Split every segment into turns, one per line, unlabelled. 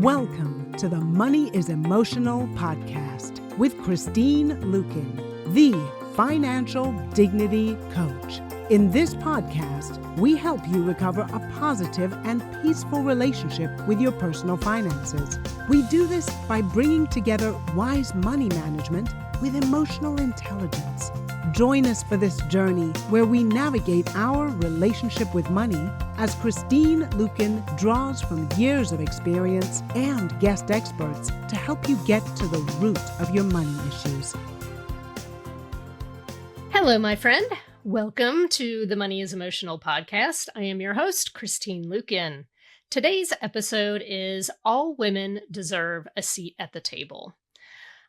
Welcome to the Money is Emotional podcast with Christine Luken, the financial dignity coach. In this podcast, we help you recover a positive and peaceful relationship with your personal finances. We do this by bringing together wise money management with emotional intelligence. Join us for this journey where we navigate our relationship with money as Christine Luken draws from years of experience and guest experts to help you get to the root of your money issues.
Hello, my friend. Welcome to the Money is Emotional podcast. I am your host, Christine Luken. Today's episode is All Women Deserve a Seat at the Table.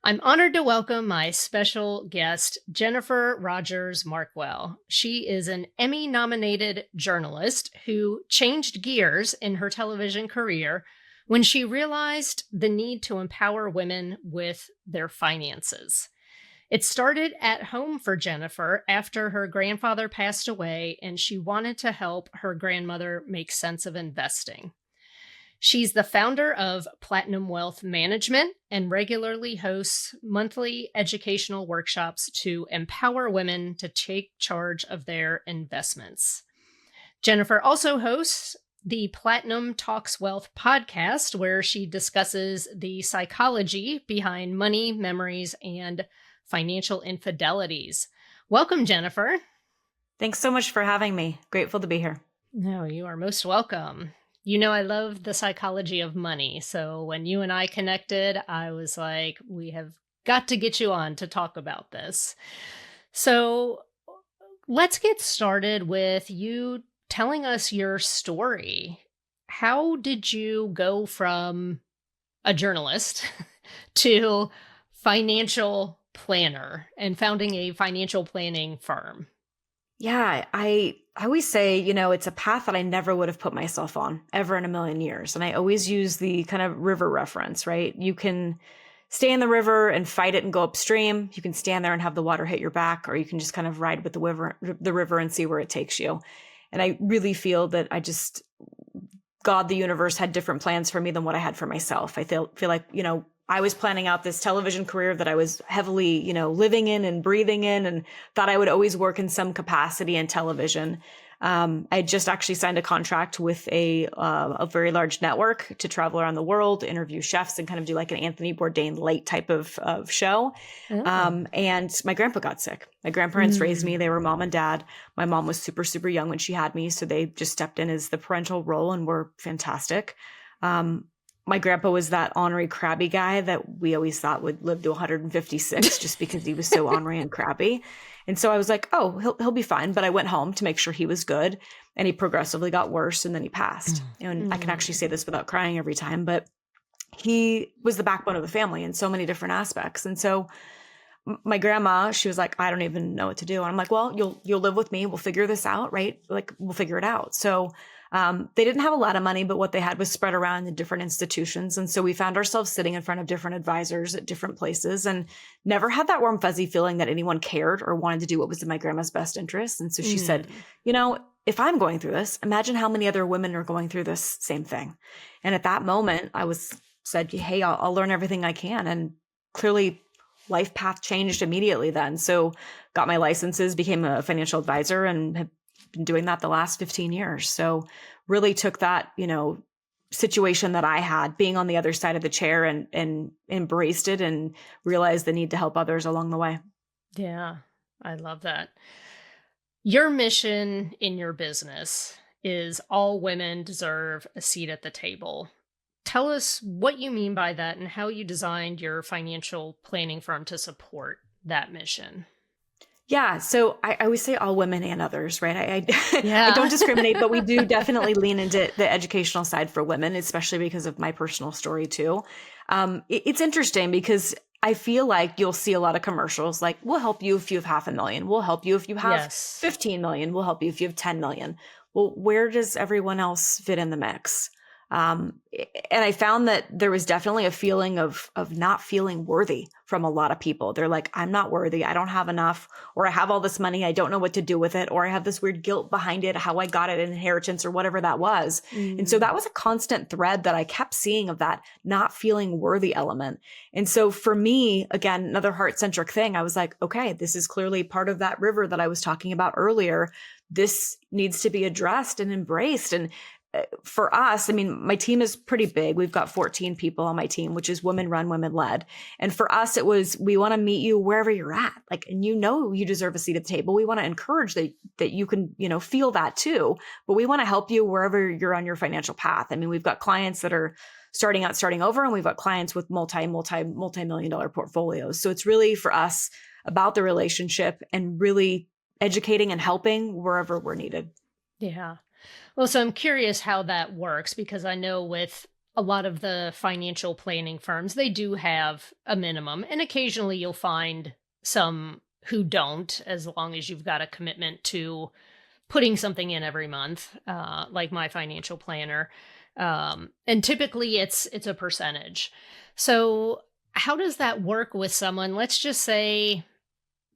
I'm honored to welcome my special guest, Jennifer Rogers Markwell. She is an Emmy-nominated journalist who changed gears in her television career when she realized the need to empower women with their finances. It started at home for Jennifer after her grandfather passed away, and she wanted to help her grandmother make sense of investing. She's the founder of Platinum Wealth Management and regularly hosts monthly educational workshops to empower women to take charge of their investments. Jennifer also hosts the Platinum Talks Wealth podcast, where she discusses the psychology behind money, memories, and financial infidelities. Welcome, Jennifer.
Thanks so much for having me. Grateful to be here.
No, you are most welcome. You know, I love the psychology of money. So when you and I connected, I was like, we have got to get you on to talk about this. So let's get started with you telling us your story. How did you go from a journalist to financial planner and founding a financial planning firm?
Yeah, I always say, it's a path that I never would have put myself on ever in a million years. And I always use the kind of river reference, right? You can stay in the river and fight it and go upstream. You can stand there and have the water hit your back, or you can just kind of ride with the river and see where it takes you. And I really feel that God, the universe had different plans for me than what I had for myself. I feel like, I was planning out this television career that I was heavily, living in and breathing in, and thought I would always work in some capacity in television. I just actually signed a contract with a very large network to travel around the world, interview chefs, and kind of do like an Anthony Bourdain late type of show. Oh. And my grandpa got sick. My grandparents raised me. They were mom and dad. My mom was super, super young when she had me. So they just stepped in as the parental role and were fantastic. My grandpa was that ornery, crabby guy that we always thought would live to 156 just because he was so ornery and crabby. And so I was like, oh, he'll be fine. But I went home to make sure he was good, and he progressively got worse, and then he passed. And I can actually say this without crying every time, but he was the backbone of the family in so many different aspects. And so my grandma, she was like, I don't even know what to do. And I'm like, well, you'll live with me. We'll figure this out, right? Like, we'll figure it out. So they didn't have a lot of money, but what they had was spread around in different institutions. And so we found ourselves sitting in front of different advisors at different places, and never had that warm, fuzzy feeling that anyone cared or wanted to do what was in my grandma's best interest. And so she said, if I'm going through this, imagine how many other women are going through this same thing. And at that moment, I said, hey, I'll learn everything I can. And clearly life path changed immediately then. So got my licenses, became a financial advisor, and have been doing that the last 15 years. So really took that, situation that I had, being on the other side of the chair, and embraced it and realized the need to help others along the way.
Yeah, I love that. Your mission in your business is all women deserve a seat at the table. Tell us what you mean by that and how you designed your financial planning firm to support that mission.
Yeah. So I always say all women and others, right? I don't discriminate, but we do definitely lean into the educational side for women, especially because of my personal story too. It's interesting because I feel like you'll see a lot of commercials like, we'll help you if you have $500,000. We'll help you if you have 15 million. We'll help you if you have 10 million. Well, where does everyone else fit in the mix? And I found that there was definitely a feeling of not feeling worthy from a lot of people. They're like, I'm not worthy. I don't have enough, or I have all this money. I don't know what to do with it. Or I have this weird guilt behind it, how I got it in inheritance or whatever that was. And so that was a constant thread that I kept seeing of that not feeling worthy element. And so for me, again, another heart-centric thing, I was like, okay, this is clearly part of that river that I was talking about earlier. This needs to be addressed and embraced. And for us, I mean, my team is pretty big. We've got 14 people on my team, which is women run, women led. And for us, it was, we want to meet you wherever you're at. Like, and you deserve a seat at the table. We want to encourage that you can, feel that too, but we want to help you wherever you're on your financial path. I mean, we've got clients that are starting out, starting over, and we've got clients with multi-million dollar portfolios. So it's really for us about the relationship and really educating and helping wherever we're needed.
Yeah. Well, so I'm curious how that works, because I know with a lot of the financial planning firms, they do have a minimum, and occasionally you'll find some who don't, as long as you've got a commitment to putting something in every month, like my financial planner. And typically it's a percentage. So how does that work with someone? Let's just say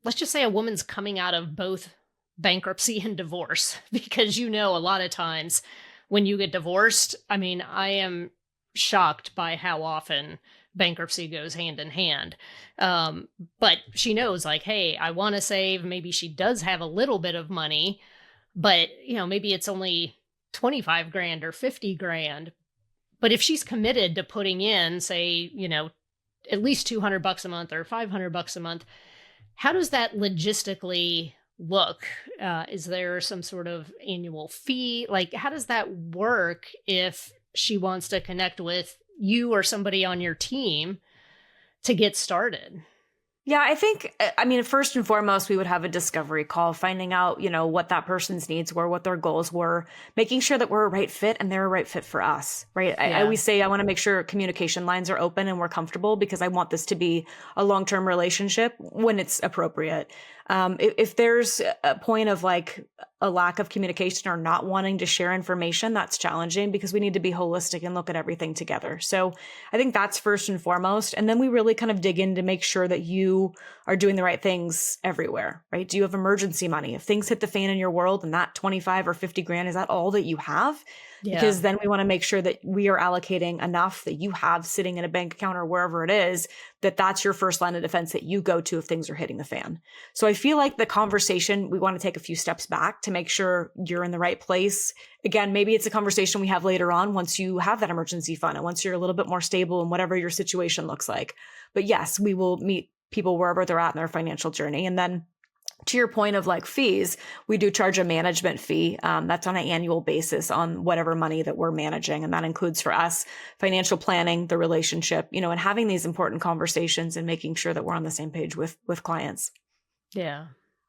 a woman's coming out of both bankruptcy and divorce, because a lot of times when you get divorced, I mean, I am shocked by how often bankruptcy goes hand in hand. But she knows, like, hey, I want to save. Maybe she does have a little bit of money, but maybe it's only 25 grand or 50 grand. But if she's committed to putting in, say, at least $200 a month or $500 a month, how does that logistically look? Is there some sort of annual fee? Like, how does that work if she wants to connect with you or somebody on your team to get started?
Yeah, I mean, first and foremost, we would have a discovery call, finding out, what that person's needs were, what their goals were, making sure that we're a right fit and they're a right fit for us, right? I always say I want to make sure communication lines are open and we're comfortable, because I want this to be a long-term relationship when it's appropriate. If there's a point of like a lack of communication or not wanting to share information, that's challenging, because we need to be holistic and look at everything together. So I think that's first and foremost. And then we really kind of dig in to make sure that you are doing the right things everywhere, right? Do you have emergency money? If things hit the fan in your world and that 25 or 50 grand, is that all that you have?
Yeah.
Because then we want to make sure that we are allocating enough that you have sitting in a bank account or wherever it is, that's your first line of defense that you go to if things are hitting the fan. So I feel like the conversation, we want to take a few steps back to make sure you're in the right place. Again, maybe it's a conversation we have later on once you have that emergency fund and once you're a little bit more stable in whatever your situation looks like. But yes, we will meet people wherever they're at in their financial journey. And then to your point of like fees, we do charge a management fee. That's on an annual basis on whatever money that we're managing. And that includes for us financial planning, the relationship, and having these important conversations and making sure that we're on the same page with clients.
Yeah.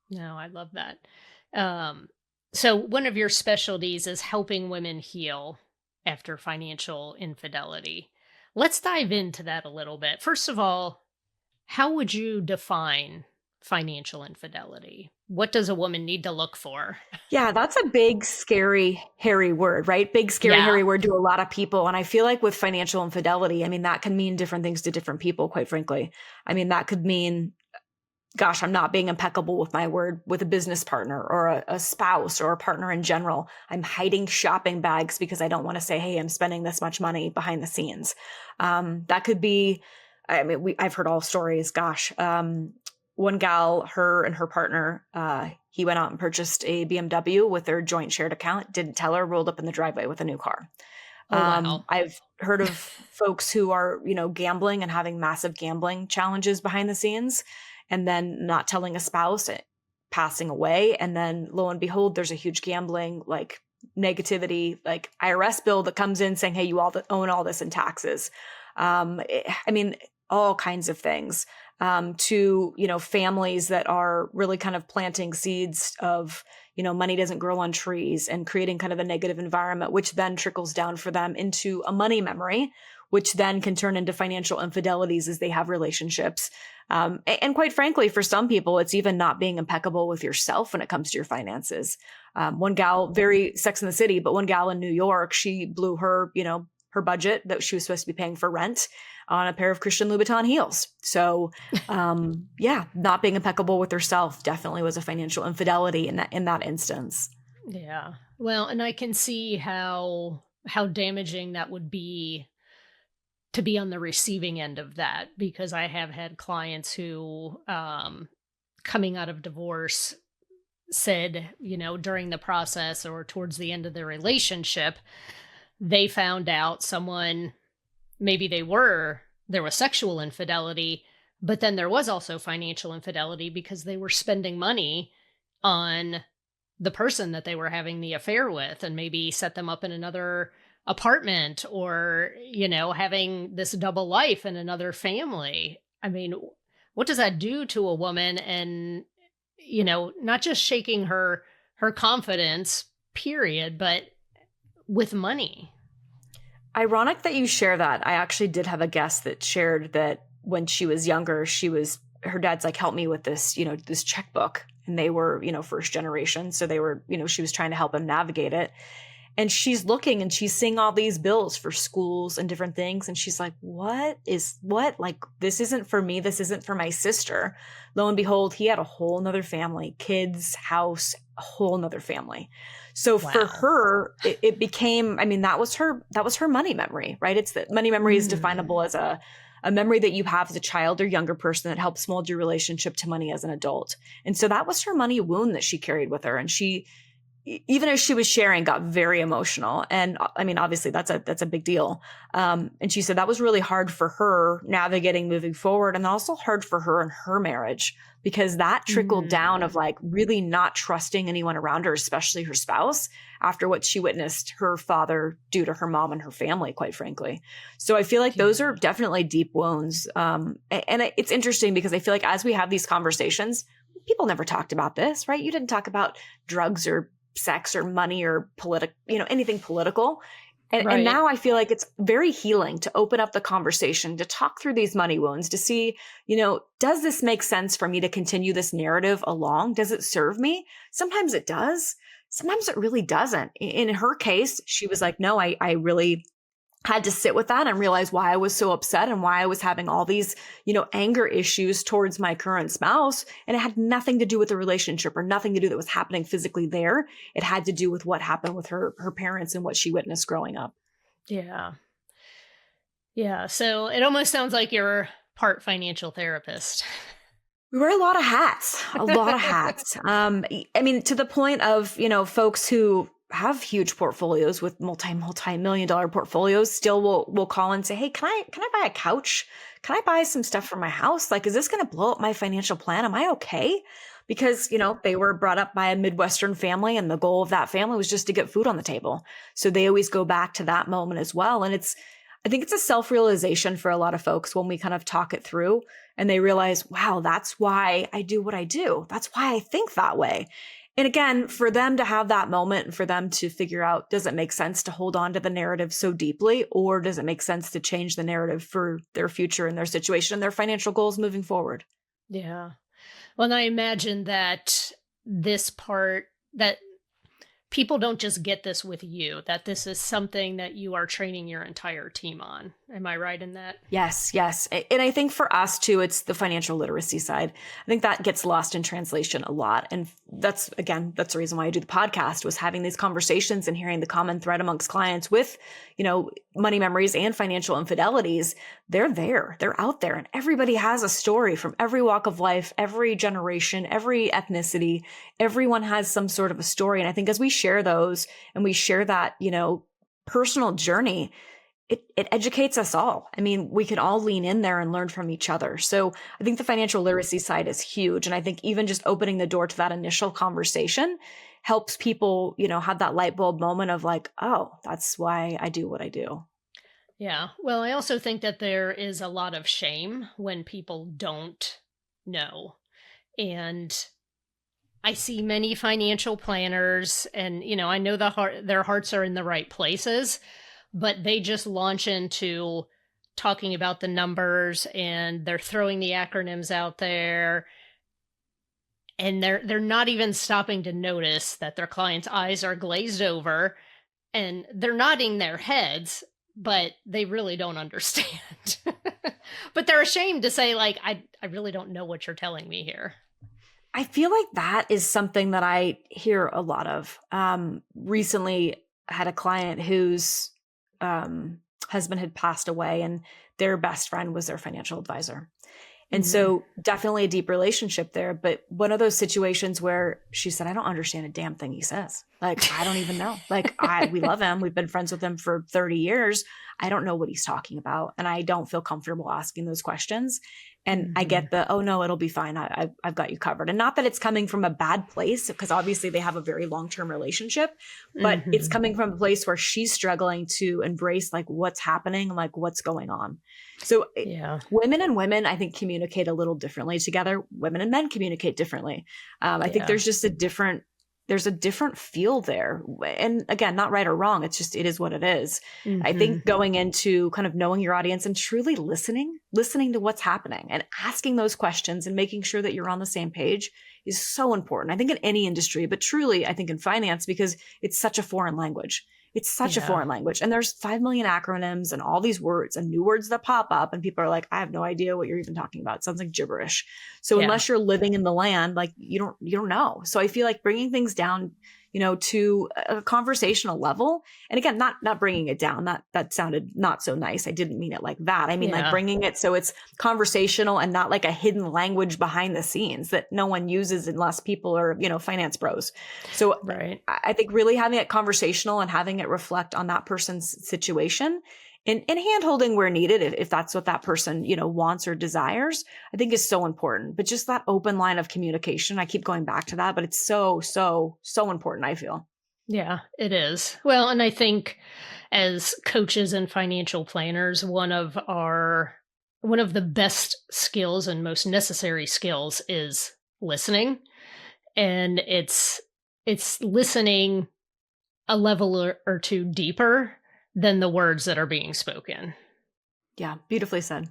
No, I love that. So one of your specialties is helping women heal after financial infidelity. Let's dive into that a little bit. First of all, how would you define financial infidelity? What does a woman need to look for?
Yeah, that's a big, scary, hairy word, right? Big, scary, hairy word to a lot of people. And I feel like with financial infidelity, I mean, that can mean different things to different people, quite frankly. I mean, that could mean, gosh, I'm not being impeccable with my word with a business partner or a spouse or a partner in general. I'm hiding shopping bags because I don't want to say, hey, I'm spending this much money behind the scenes. That could be, I mean, I've heard all stories. Gosh, one gal, her and her partner, he went out and purchased a BMW with their joint shared account, didn't tell her, rolled up in the driveway with a new car.
Oh, wow.
I've heard of folks who are, gambling and having massive gambling challenges behind the scenes, and then not telling a spouse, passing away. And then lo and behold, there's a huge gambling, like negativity, like IRS bill that comes in saying, hey, you all own all this in taxes. I mean, all kinds of things. To, families that are really kind of planting seeds of, money doesn't grow on trees and creating kind of a negative environment, which then trickles down for them into a money memory, which then can turn into financial infidelities as they have relationships. And quite frankly, for some people, it's even not being impeccable with yourself when it comes to your finances. One gal, very Sex in the City, but one gal in New York, she blew her, her budget that she was supposed to be paying for rent on a pair of Christian Louboutin heels. So, not being impeccable with herself definitely was a financial infidelity in that instance.
Yeah. Well, and I can see how damaging that would be to be on the receiving end of that, because I have had clients who, coming out of divorce, said, during the process or towards the end of their relationship, they found out maybe there was sexual infidelity, but then there was also financial infidelity because they were spending money on the person that they were having the affair with, and maybe set them up in another apartment, or, having this double life in another family. I mean, what does that do to a woman? And, not just shaking her confidence, period, but with money.
Ironic that you share that. I actually did have a guest that shared that when she was younger, her dad's like, help me with this, this checkbook. And they were, first generation. So they were, she was trying to help him navigate it. And she's looking and she's seeing all these bills for schools and different things. And she's like, what? Like, this isn't for me. This isn't for my sister. Lo and behold, he had a whole nother family, kids, house, a whole nother family. So
Wow.
For her, it became, that was her money memory, right? It's that money memory is definable as a memory that you have as a child or younger person that helps mold your relationship to money as an adult. And so that was her money wound that she carried with her. And she, even as she was sharing, got very emotional. And obviously that's a big deal. And she said that was really hard for her navigating moving forward, and also hard for her in her marriage, because that trickled down of like really not trusting anyone around her, especially her spouse, after what she witnessed her father do to her mom and her family, quite frankly. So I feel like those are definitely deep wounds. And it's interesting because I feel like as we have these conversations, people never talked about this, right? You didn't talk about drugs or sex or money or anything political. And,
Right.
And now I feel like it's very healing to open up the conversation, to talk through these money wounds, to see, does this make sense for me to continue this narrative along? Does it serve me? Sometimes it does. Sometimes it really doesn't. In her case, she was like, no, I really had to sit with that and realize why I was so upset and why I was having all these, anger issues towards my current spouse. And it had nothing to do with the relationship or nothing to do that was happening physically there. It had to do with what happened with her parents and what she witnessed growing up.
Yeah. Yeah. So it almost sounds like you're part financial therapist.
We wear a lot of hats, to the point of, folks who have huge portfolios with multi-million dollar portfolios still will call and say, hey, can I buy a couch? Can I buy some stuff for my house? Like, is this going to blow up my financial plan? Am I okay? Because, they were brought up by a Midwestern family, and the goal of that family was just to get food on the table. So they always go back to that moment as well. And I think it's a self-realization for a lot of folks when we kind of talk it through and they realize, wow, that's why I do what I do. That's why I think that way. And again, for them to have that moment and for them to figure out, does it make sense to hold on to the narrative so deeply, or does it make sense to change the narrative for their future and their situation and their financial goals moving forward?
Yeah. Well, and I imagine that that people don't just get this with you, that this is something that you are training your entire team on. Am I right in that?
Yes. And I think for us too, it's the financial literacy side. I think that gets lost in translation a lot. And that's the reason why I do the podcast, was having these conversations and hearing the common thread amongst clients with, money memories and financial infidelities. They're out there, and everybody has a story from every walk of life, every generation, every ethnicity. Everyone has some sort of a story. And I think as we share those and we share that, personal journey, it educates us all. We can all lean in there and learn from each other. So I think the financial literacy side is huge. And I think even just opening the door to that initial conversation helps people, have that light bulb moment of like, oh, that's why I do what I do.
Yeah. Well, I also think that there is a lot of shame when people don't know. And I see many financial planners, and, I know their hearts are in the right places, but they just launch into talking about the numbers, and they're throwing the acronyms out there, and they're not even stopping to notice that their client's eyes are glazed over and they're nodding their heads, but they really don't understand. But they're ashamed to say, like, I really don't know what you're telling me here.
I feel like that is something that I hear a lot of. Recently had a client whose husband had passed away, and their best friend was their financial advisor. And so definitely a deep relationship there. But one of those situations where she said, I don't understand a damn thing he says. Like, I don't even know. Like, we love him. We've been friends with him for 30 years. I don't know what he's talking about. And I don't feel comfortable asking those questions. And I get the, oh no, it'll be fine. I've got you covered. And not that it's coming from a bad place, because obviously they have a very long-term relationship, but it's coming from a place where she's struggling to embrace like what's happening, like what's going on. So women and women, I think, communicate a little differently together. Women and men communicate differently. I think there's just a different feel there. And again, not right or wrong. It's just, it is what it is. I think going into kind of knowing your audience and truly listening to what's happening and asking those questions and making sure that you're on the same page is so important. I think in any industry, but truly I think in finance, because it's such a foreign language. It's such a foreign language. And there's 5 million acronyms and all these words and new words that pop up. And people are like, I have no idea what you're even talking about. It sounds like gibberish. So unless you're living in the land, like you don't know. So I feel like bringing things down, to a conversational level. And again, not bringing it down. That sounded not so nice. I didn't mean it like that. I mean, like bringing it so it's conversational and not like a hidden language behind the scenes that no one uses unless people are, finance bros. So I think really having it conversational and having it reflect on that person's situation and hand-holding where needed, if that's what that person, wants or desires, I think is so important. But just that open line of communication, I keep going back to that, but it's so, so, so important, I feel.
Yeah, it is. Well, and I think as coaches and financial planners, one of the best skills and most necessary skills is listening. And it's listening a level or two deeper than the words that are being spoken.
Yeah, beautifully said.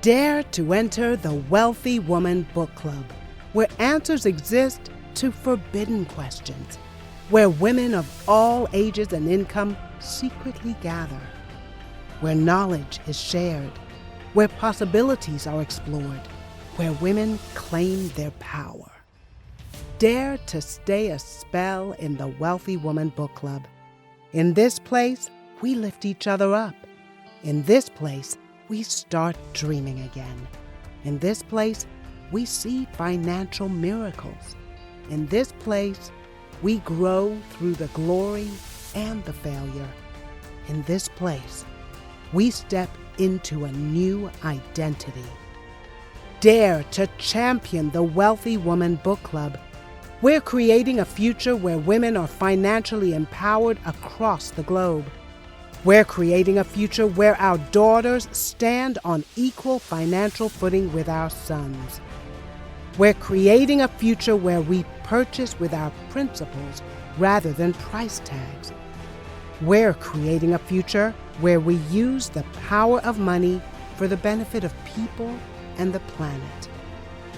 Dare to enter the Wealthy Woman Book Club, where answers exist to forbidden questions, where women of all ages and income secretly gather, where knowledge is shared, where possibilities are explored, where women claim their power. Dare to stay a spell in the Wealthy Woman Book Club. In this place, we lift each other up. In this place, we start dreaming again. In this place, we see financial miracles. In this place, we grow through the glory and the failure. In this place, we step into a new identity. Dare to champion the Wealthy Woman Book Club. We're creating a future where women are financially empowered across the globe. We're creating a future where our daughters stand on equal financial footing with our sons. We're creating a future where we purchase with our principles rather than price tags. We're creating a future where we use the power of money for the benefit of people and the planet.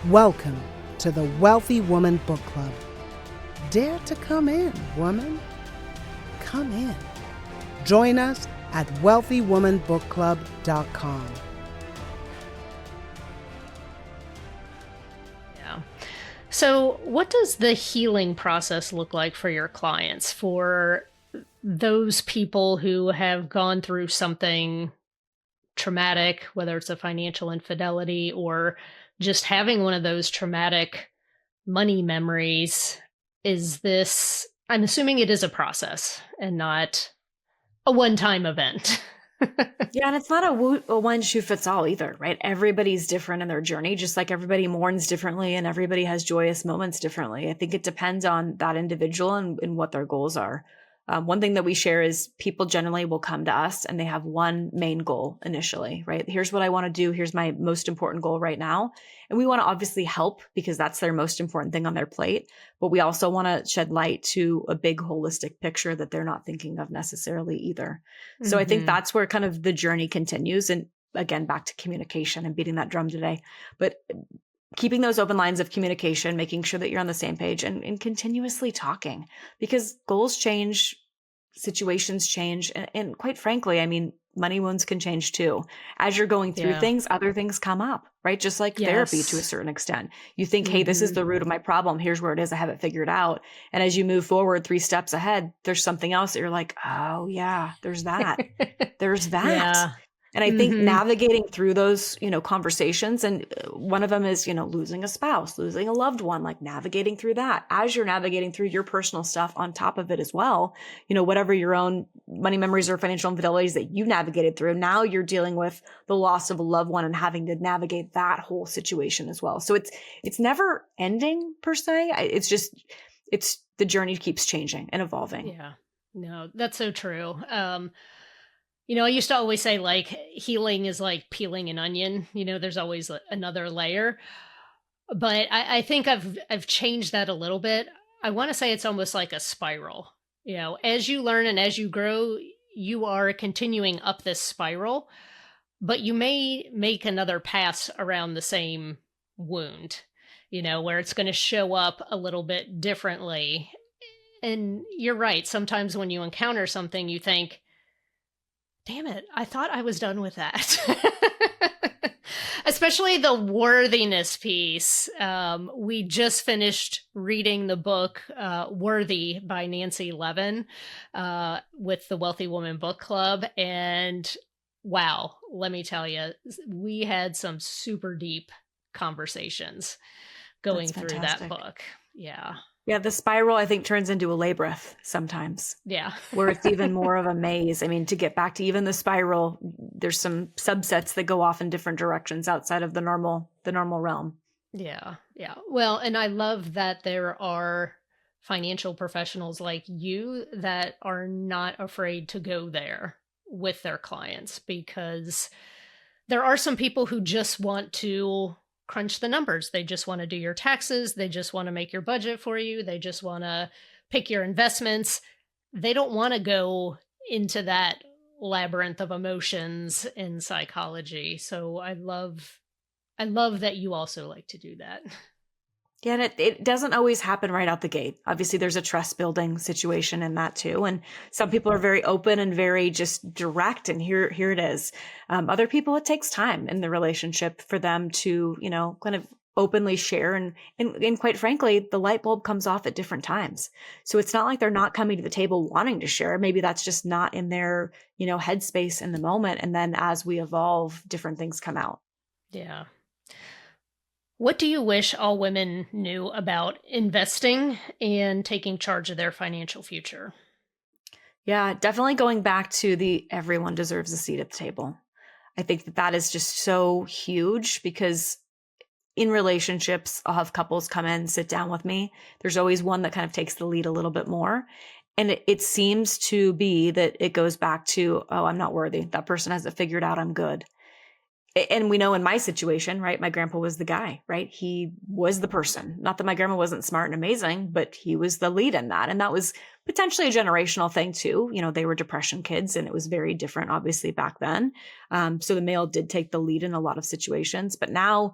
Welcome to the Wealthy Woman Book Club. Dare to come in, woman. Come in. Join us at wealthywomanbookclub.com.
Yeah. So what does the healing process look like for your clients, for those people who have gone through something traumatic, whether it's a financial infidelity or just having one of those traumatic money memories? I'm assuming it is a process and not a one-time event.
Yeah, and it's not a one shoe fits all either, right? Everybody's different in their journey, just like everybody mourns differently and everybody has joyous moments differently. I think it depends on that individual and what their goals are. One thing that we share is people generally will come to us and they have one main goal initially, right? Here's what I want to do. Here's my most important goal right now. And we want to obviously help because that's their most important thing on their plate. But we also want to shed light to a big holistic picture that they're not thinking of necessarily either. So I think that's where kind of the journey continues. And again, back to communication and beating that drum today. But keeping those open lines of communication, making sure that you're on the same page and continuously talking, because goals change situations change. And quite frankly, I mean, money wounds can change too. As you're going through things, other things come up, right? Just like therapy to a certain extent. You think, hey, this is the root of my problem. Here's where it is. I have it figured out. And as you move forward 3 steps ahead, there's something else that you're like, oh yeah, there's that. There's that.
Yeah.
And I think navigating through those, conversations, and one of them is, losing a spouse, losing a loved one, like navigating through that as you're navigating through your personal stuff on top of it as well, whatever your own money memories or financial infidelities that you navigated through. Now you're dealing with the loss of a loved one and having to navigate that whole situation as well. So it's never ending per se. It's the journey keeps changing and evolving.
Yeah, no, that's so true. I used to always say like healing is like peeling an onion. There's always another layer. But I think I've changed that a little bit. I want to say it's almost like a spiral. As you learn and as you grow, you are continuing up this spiral, but you may make another pass around the same wound, where it's going to show up a little bit differently. And you're right. Sometimes when you encounter something, you think, damn it, I thought I was done with that. Especially the worthiness piece. We just finished reading the book Worthy by Nancy Levin with the Wealthy Woman Book Club. And wow, let me tell you, we had some super deep conversations going through that book. Yeah.
Yeah, the spiral, I think, turns into a labyrinth sometimes.
Yeah.
Where it's even more of a maze. I mean, to get back to even the spiral, there's some subsets that go off in different directions outside of the normal realm.
Yeah. Yeah. Well, and I love that there are financial professionals like you that are not afraid to go there with their clients, because there are some people who just want to crunch the numbers. They just want to do your taxes. They just want to make your budget for you. They just want to pick your investments. They don't want to go into that labyrinth of emotions and psychology. So I love that you also like to do that.
Yeah, and it doesn't always happen right out the gate. Obviously, there's a trust building situation in that too. And some people are very open and very just direct, and here it is. Other people, it takes time in the relationship for them to, kind of openly share. And quite frankly, the light bulb comes off at different times. So it's not like they're not coming to the table wanting to share. Maybe that's just not in their, headspace in the moment. And then as we evolve, different things come out.
Yeah. What do you wish all women knew about investing and taking charge of their financial future?
Yeah, definitely going back to everyone deserves a seat at the table. I think that is just so huge, because in relationships, I'll have couples come in, sit down with me. There's always one that kind of takes the lead a little bit more. And it seems to be that it goes back to, oh, I'm not worthy. That person has it figured out. I'm good. And we know in my situation, right, my grandpa was the guy, right? He was the person. Not that my grandma wasn't smart and amazing, but he was the lead in that. And that was potentially a generational thing too. They were Depression kids, and it was very different, obviously, back then. So the male did take the lead in a lot of situations. But now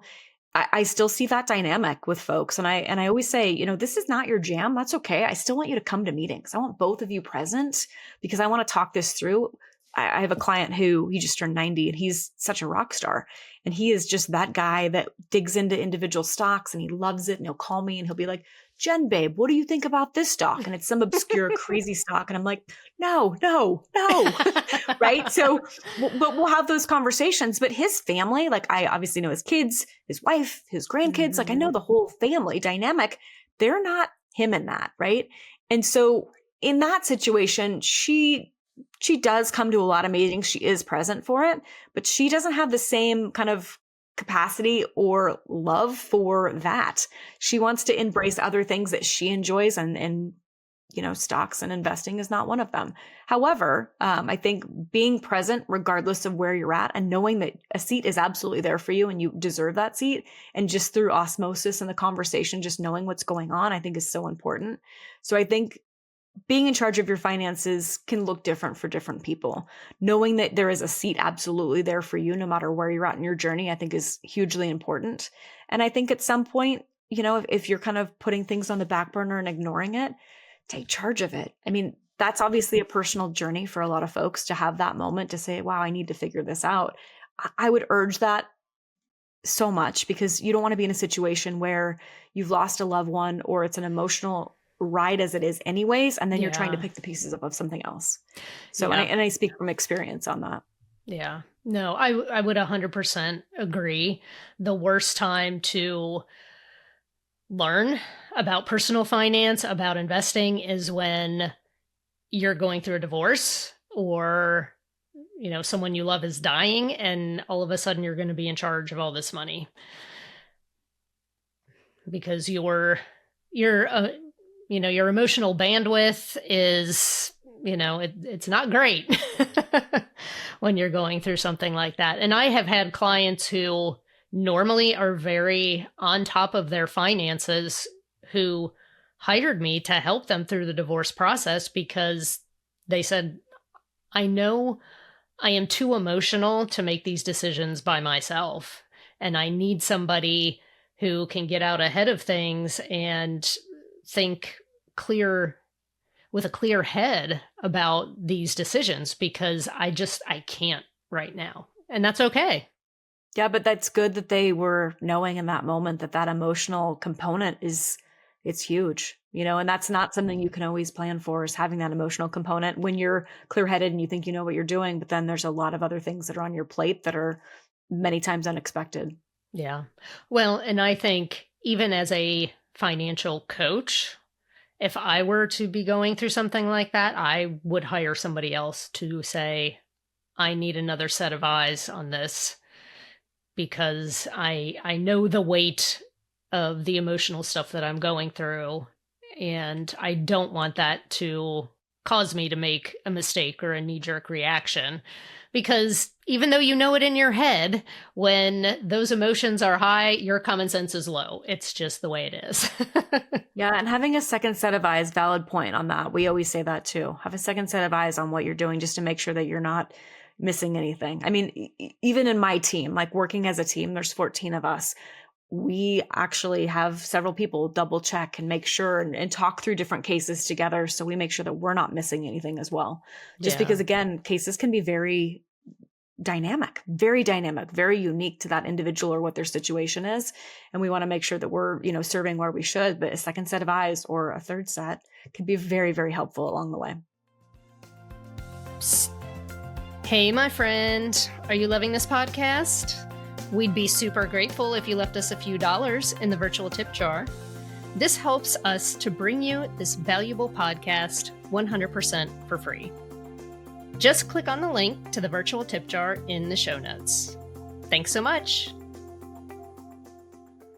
I still see that dynamic with folks. And I always say, this is not your jam. That's okay. I still want you to come to meetings. I want both of you present, because I want to talk this through. I have a client who he just turned 90, and he's such a rock star. And he is just that guy that digs into individual stocks, and he loves it. And he'll call me and he'll be like, Jen, babe, what do you think about this stock? And it's some obscure, crazy stock. And I'm like, no. Right. So, but we'll have those conversations. But his family, like, I obviously know his kids, his wife, his grandkids, like I know the whole family dynamic. They're not him in that. Right. And so in that situation, she does come to a lot of meetings. She is present for it, but she doesn't have the same kind of capacity or love for that. She wants to embrace other things that she enjoys, and stocks and investing is not one of them. However, I think being present regardless of where you're at, and knowing that a seat is absolutely there for you and you deserve that seat, and just through osmosis in the conversation, just knowing what's going on, I think is so important. So I think being in charge of your finances can look different for different people. Knowing that there is a seat absolutely there for you, no matter where you're at in your journey, I think is hugely important. And I think at some point, if you're kind of putting things on the back burner and ignoring it, take charge of it. I mean, that's obviously a personal journey for a lot of folks to have that moment to say, wow, I need to figure this out. I would urge that so much, because you don't want to be in a situation where you've lost a loved one or it's an emotional ride as it is anyways, and then you're trying to pick the pieces up of something else. So, and I speak from experience on that.
Yeah. No, I would 100% agree. The worst time to learn about personal finance, about investing, is when you're going through a divorce, or someone you love is dying, and all of a sudden you're going to be in charge of all this money because your emotional bandwidth is, it's not great when you're going through something like that. And I have had clients who normally are very on top of their finances who hired me to help them through the divorce process because they said, I know I am too emotional to make these decisions by myself, and I need somebody who can get out ahead of things and think with a clear head about these decisions, because I can't right now. And that's okay.
Yeah, but that's good that they were knowing in that moment that emotional component it's huge, and that's not something you can always plan for, is having that emotional component when you're clear-headed and you think you know what you're doing, but then there's a lot of other things that are on your plate that are many times unexpected.
Yeah. Well, and I think even as a financial coach, if I were to be going through something like that, I would hire somebody else to say, I need another set of eyes on this, because I know the weight of the emotional stuff that I'm going through, and I don't want that to cause me to make a mistake or a knee-jerk reaction. Because even though you know it in your head, when those emotions are high, your common sense is low. It's just the way it is.
Yeah, and having a second set of eyes, valid point on that. We always say that too. Have a second set of eyes on what you're doing, just to make sure that you're not missing anything. I mean, even in my team, like working as a team, there's 14 of us. We actually have several people double check and make sure and talk through different cases together. So we make sure that we're not missing anything as well. Just because, again, cases can be very dynamic, very unique to that individual or what their situation is. And we want to make sure that we're, serving where we should, but a second set of eyes or a third set can be very, very helpful along the way.
Psst. Hey, my friend, are you loving this podcast? We'd be super grateful if you left us a few dollars in the virtual tip jar. This helps us to bring you this valuable podcast 100% for free. Just click on the link to the virtual tip jar in the show notes. Thanks so much.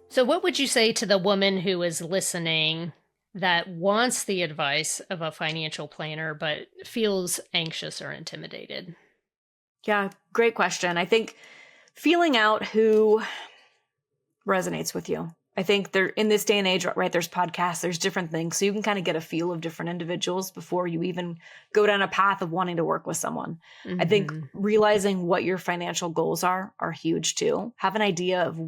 So what would you say to the woman who is listening that wants the advice of a financial planner but feels anxious or intimidated?
Yeah, great question. I think feeling out who resonates with you. I think there, in this day and age, right, there's podcasts, there's different things. So you can kind of get a feel of different individuals before you even go down a path of wanting to work with someone. Mm-hmm. I think realizing what your financial goals are huge too. Have an idea of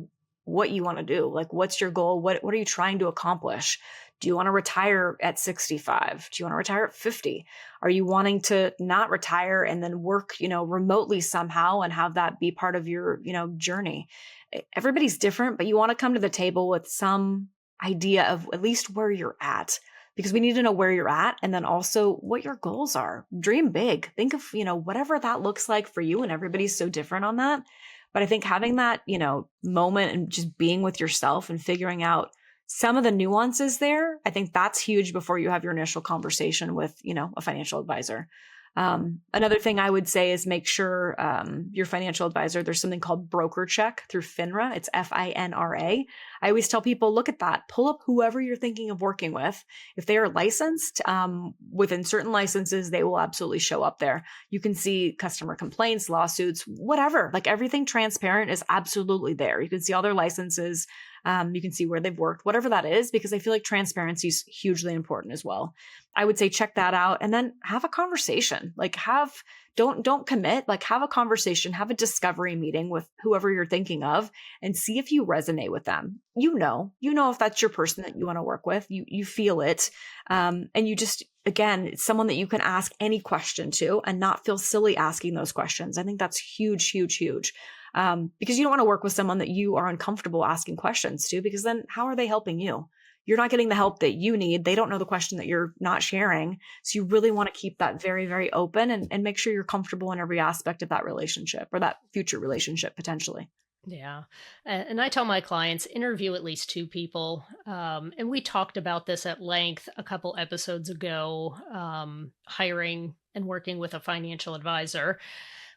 what you want to do. Like, what's your goal? What are you trying to accomplish? Do you want to retire at 65? Do you want to retire at 50? Are you wanting to not retire and then work, remotely somehow and have that be part of your, journey? Everybody's different, but you want to come to the table with some idea of at least where you're at, because we need to know where you're at and then also what your goals are. Dream big. Think of, whatever that looks like for you, and everybody's so different on that. But I think having that, moment and just being with yourself and figuring out some of the nuances there, I think that's huge before you have your initial conversation with, a financial advisor. Another thing I would say is make sure your financial advisor, there's something called broker check through FINRA. It's FINRA. I always tell people, look at that, pull up whoever you're thinking of working with. If they are licensed, within certain licenses, they will absolutely show up there. You can see customer complaints, lawsuits, whatever, like everything transparent is absolutely there. You can see all their licenses. You can see where they've worked, whatever that is, because I feel like transparency is hugely important as well. I would say check that out and then have a conversation. Like don't commit, like have a conversation, have a discovery meeting with whoever you're thinking of and see if you resonate with them. You know if that's your person that you want to work with, you feel it. And you just, again, it's someone that you can ask any question to and not feel silly asking those questions. I think that's huge, huge, huge. Because you don't want to work with someone that you are uncomfortable asking questions to, because then how are they helping you? You're not getting the help that you need. They don't know the question that you're not sharing. So you really want to keep that very, very open and make sure you're comfortable in every aspect of that relationship or that future relationship potentially.
Yeah. And I tell my clients, interview at least 2 people. And we talked about this at length a couple episodes ago, hiring and working with a financial advisor.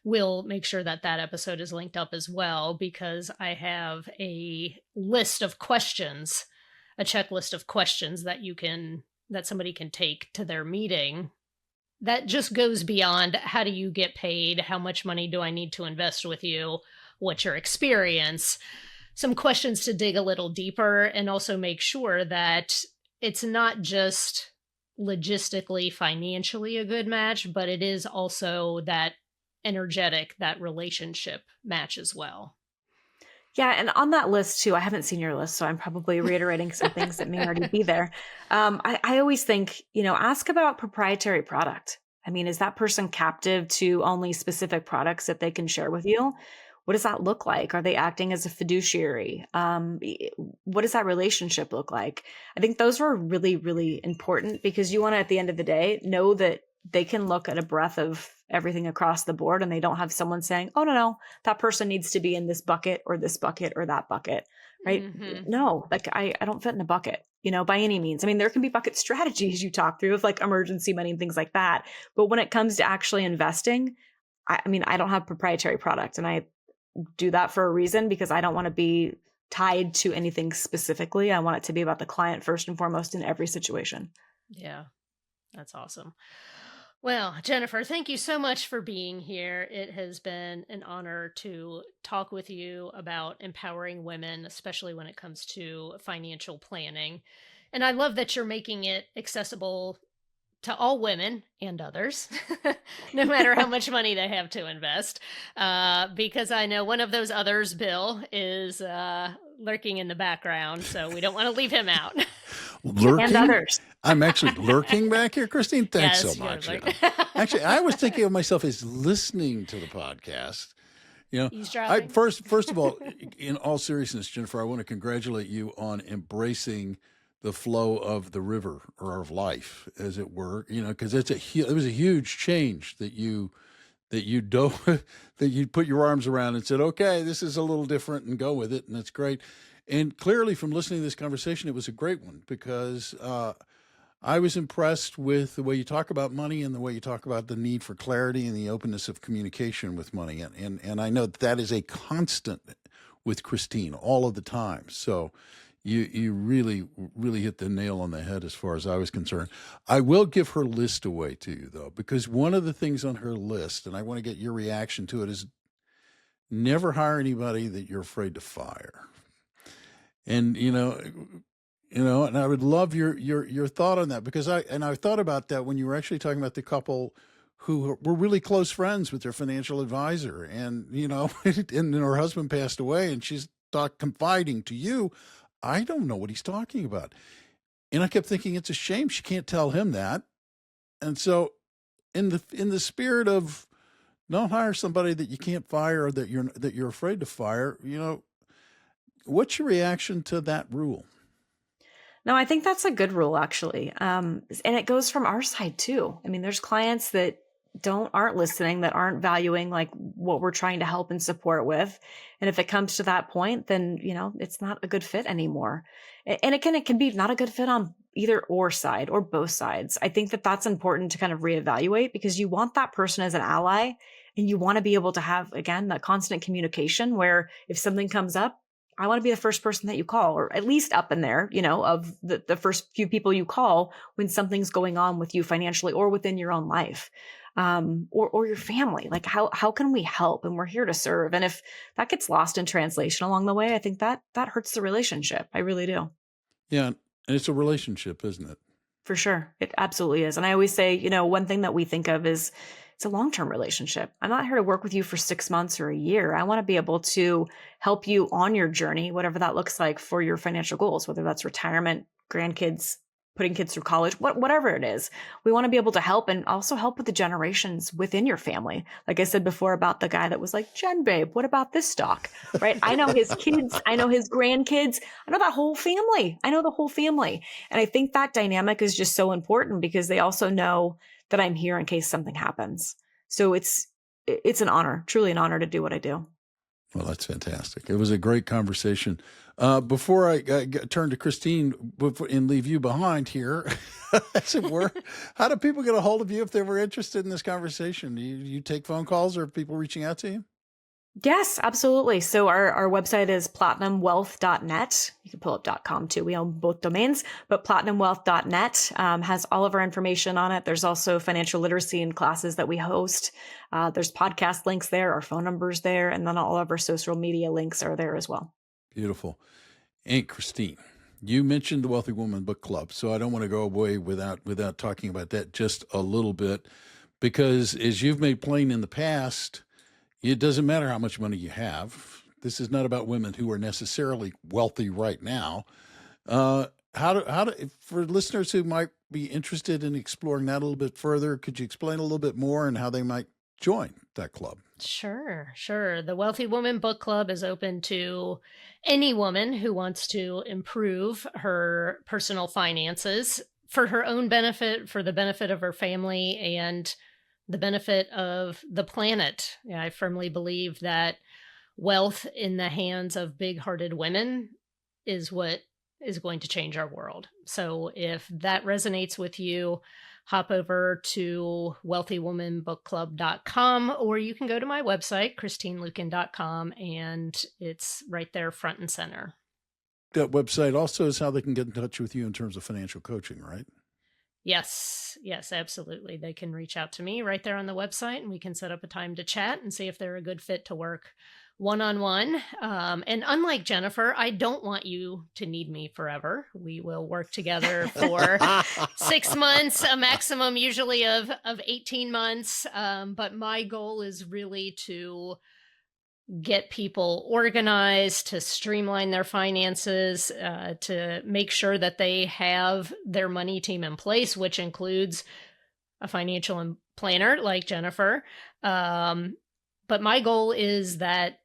We'll make sure that that episode is linked up as well, because I have a list of questions, a checklist of questions that somebody can take to their meeting that just goes beyond how do you get paid? How much money do I need to invest with you? What's your experience? Some questions to dig a little deeper and also make sure that it's not just logistically, financially a good match, but it is also that energetic, that relationship match as well.
Yeah. And on that list too, I haven't seen your list, so I'm probably reiterating some things that may already be there. I always think, ask about proprietary product. I mean, is that person captive to only specific products that they can share with you? What does that look like? Are they acting as a fiduciary? What does that relationship look like? I think those are really, really important because you want to, at the end of the day, know that they can look at a breadth of everything across the board and they don't have someone saying, oh, no, that person needs to be in this bucket or that bucket, right?
Mm-hmm.
No, like I don't fit in a bucket, by any means. I mean, there can be bucket strategies you talk through of like emergency money and things like that. But when it comes to actually investing, I don't have proprietary product and I do that for a reason because I don't want to be tied to anything specifically. I want it to be about the client first and foremost in every situation.
Yeah, that's awesome. Well, Jennifer, thank you so much for being here. It has been an honor to talk with you about empowering women, especially when it comes to financial planning. And I love that you're making it accessible to all women and others, no matter how much money they have to invest. Because I know one of those others, Bill, is lurking in the background, so we don't want to leave him out.
Lurking?
And others.
I'm actually lurking back here. Christine, thanks
Yes,
so much.
you're
Actually, I was thinking of myself as listening to the podcast.
Eavesdropping.
First of all, in all seriousness, Jennifer, I want to congratulate you on embracing the flow of the river or of life, as it were. Because it was a huge change that you dove, that you put your arms around and said, okay, this is a little different, and go with it, and that's great. And clearly, from listening to this conversation, it was a great one because I was impressed with the way you talk about money and the way you talk about the need for clarity and the openness of communication with money. And I know that is a constant with Christine all of the time. So you really, really hit the nail on the head as far as I was concerned. I will give her list away to you, though, because one of the things on her list, and I want to get your reaction to it, is never hire anybody that you're afraid to fire. And, and I would love your thought on that because I thought about that when you were actually talking about the couple who were really close friends with their financial advisor and, and her husband passed away and she's confiding to you, I don't know what he's talking about. And I kept thinking it's a shame she can't tell him that. And so in the spirit of don't hire somebody that you can't fire or that you're afraid to fire, what's your reaction to that rule?
No, I think that's a good rule, actually. And it goes from our side too. I mean, there's clients that aren't listening, that aren't valuing like what we're trying to help and support with. And if it comes to that point, then, it's not a good fit anymore. And again, it can be not a good fit on either or side or both sides. I think that that's important to kind of reevaluate because you want that person as an ally and you want to be able to have, again, that constant communication where if something comes up, I want to be the first person that you call, or at least up in there, of the first few people you call when something's going on with you financially or within your own life. or your family? Like how can we help? And we're here to serve. And if that gets lost in translation along the way, I think that hurts the relationship. I really do.
Yeah. And it's a relationship, isn't it?
For sure. It absolutely is. And I always say, one thing that we think of is it's a long-term relationship. I'm not here to work with you for 6 months or a year. I want to be able to help you on your journey, whatever that looks like for your financial goals, whether that's retirement, grandkids, putting kids through college, whatever it is. We want to be able to help and also help with the generations within your family. Like I said before about the guy that was like, Jen, babe, what about this stock? Right? I know his kids. I know his grandkids. I know that whole family. I know the whole family. And I think that dynamic is just so important because they also know that I'm here in case something happens. So it's an honor, truly an honor to do what I do.
Well, that's fantastic. It was a great conversation. Before I turn to Christine and leave you behind here, as it were, how do people get a hold of you if they were interested in this conversation? Do you take phone calls or people reaching out to you?
Yes, absolutely. So our website is platinumwealth.net. You can pull up .com too. We own both domains, but platinumwealth.net has all of our information on it. There's also financial literacy and classes that we host. There's podcast links there, our phone numbers there, and then all of our social media links are there as well.
Beautiful. And Christine, you mentioned the Wealthy Woman Book Club, so I don't want to go away without talking about that just a little bit, because as you've made plain in the past, it doesn't matter how much money you have. This is not about women who are necessarily wealthy right now. For listeners who might be interested in exploring that a little bit further, could you explain a little bit more and how they might join that club?
Sure. The Wealthy Woman Book Club is open to any woman who wants to improve her personal finances for her own benefit, for the benefit of her family, and the benefit of the planet. I firmly believe that wealth in the hands of big-hearted women is what is going to change our world. So if that resonates with you, hop over to wealthywomanbookclub.com, or you can go to my website, christineluken.com, and it's right there front and center.
That website also is how they can get in touch with you in terms of financial coaching, right?
Yes, absolutely. They can reach out to me right there on the website, and we can set up a time to chat and see if they're a good fit to work one-on-one. And unlike Jennifer, I don't want you to need me forever. We will work together for 6 months, a maximum usually of 18 months. But my goal is really to get people organized, to streamline their finances, to make sure that they have their money team in place, which includes a financial planner like Jennifer. But my goal is that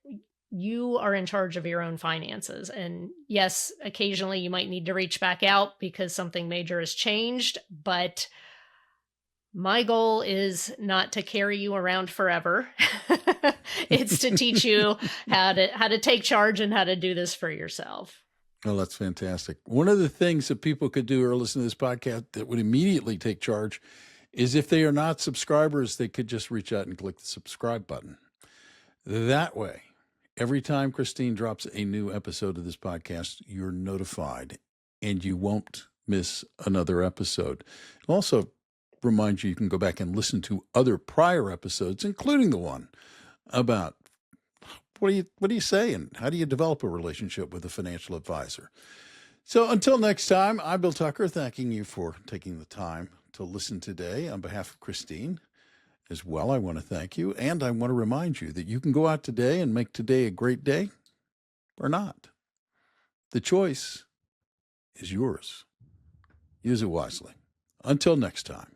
you are in charge of your own finances. And yes, occasionally you might need to reach back out because something major has changed, but my goal is not to carry you around forever. It's to teach you how to take charge and how to do this for yourself.
Oh, that's fantastic. One of the things that people could do or listen to this podcast that would immediately take charge is if they are not subscribers, they could just reach out and click the subscribe button. That way, every time Christine drops a new episode of this podcast, you're notified and you won't miss another episode. Also, remind you can go back and listen to other prior episodes, including the one about what do you say and how do you develop a relationship with a financial advisor. So until next time, I'm Bill Tucker, thanking you for taking the time to listen today. On behalf of Christine as well, I want to thank you, and I want to remind you that you can go out today and make today a great day or not. The choice is yours. Use it wisely. Until next time.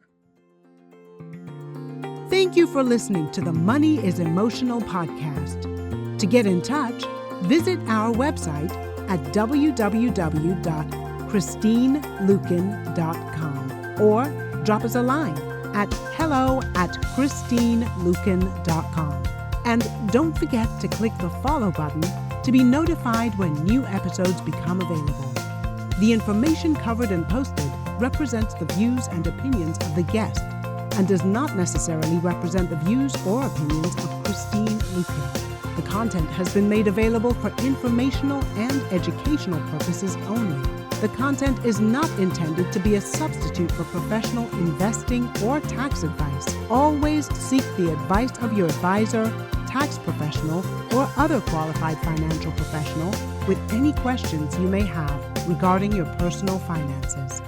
Thank you for listening to the Money is Emotional podcast. To get in touch, visit our website at www.christineluken.com or drop us a line at hello@christineluken.com. And don't forget to click the follow button to be notified when new episodes become available. The information covered and posted represents the views and opinions of the guest and does not necessarily represent the views or opinions of Christine Luken. The content has been made available for informational and educational purposes only. The content is not intended to be a substitute for professional investing or tax advice. always seek the advice of your advisor, tax professional, or other qualified financial professional with any questions you may have regarding your personal finances.